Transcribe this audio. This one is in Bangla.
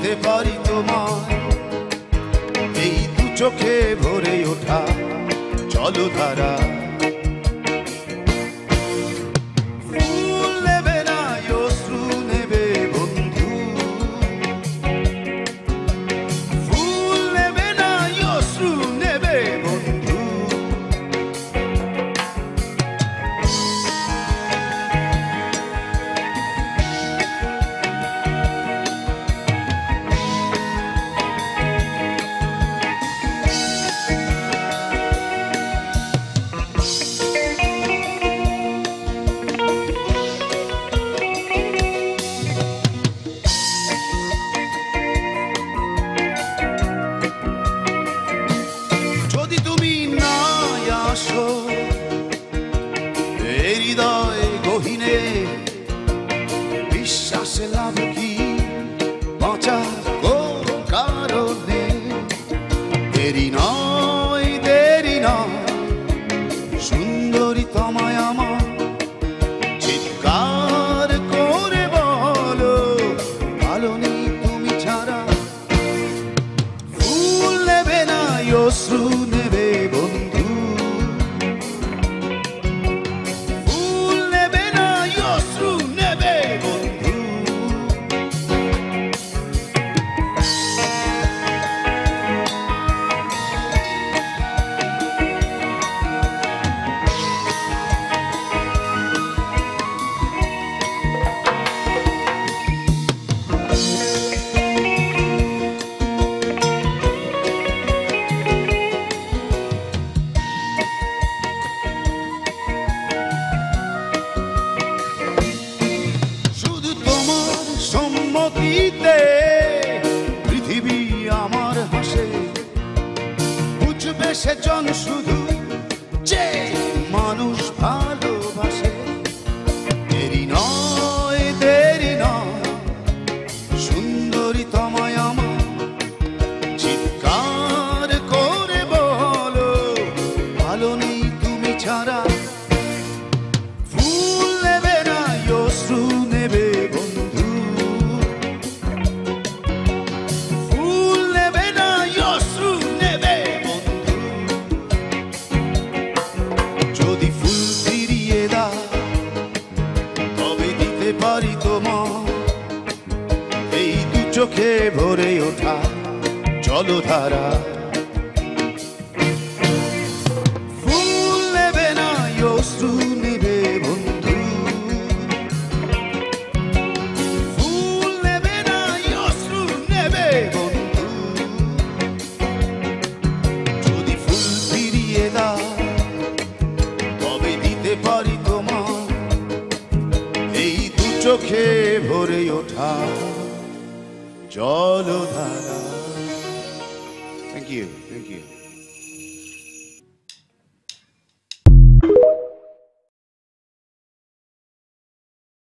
দিতে পারি তোমায় এই দু চোখে ভরে ওঠা জলধারা। ফুল নেবে না অশ্রু নেবে বন্ধু, ফুল নেবে না অশ্রু নেবে বন্ধু। যদি তুমি না আসো এই হৃদয় গহীনে, বিশ্বাসে লাভ কি বাঁচার কোন কারণে? দেরি নয় দেরি নয় সুন্দরী তোমায় আমার চিৎকার করে বলো ভালো নেই তুমি ছাড়া। ফুল নেবে না অশ্রু নেবে বন্ধু, ফুল নেবে না অশ্রু নেবে বন্ধু। সম্মতিতে পৃথিবী আমার হাসে, বুঝবে সেজন শুধু যে মানুষ ভালোবাসে। দেরি নয় দেরি নয় সুন্দরী তোমায় আমার চিৎকার করে বলো ভালো নেই তুমি ছাড়া। ফুল নেবে না অশ্রু নেবে বন্ধু, ফুল নেবে না অশ্রু নেবে বন্ধু। যদি ফুল ফিরিয়ে দাও তবে দিতে পারি তোমায় এই দু চোখে ভরে ওঠা জলধারা। ফুল নেবে না অশ্রু নেবে বন্ধু, ফুল নেবে না অশ্রু নেবে বন্ধু। যদি ফুল ফিরিয়ে দাও তবে দিতে পারি তোমায় এই দু চোখে ভরে ওঠা জলধারা। Thank you, thank you.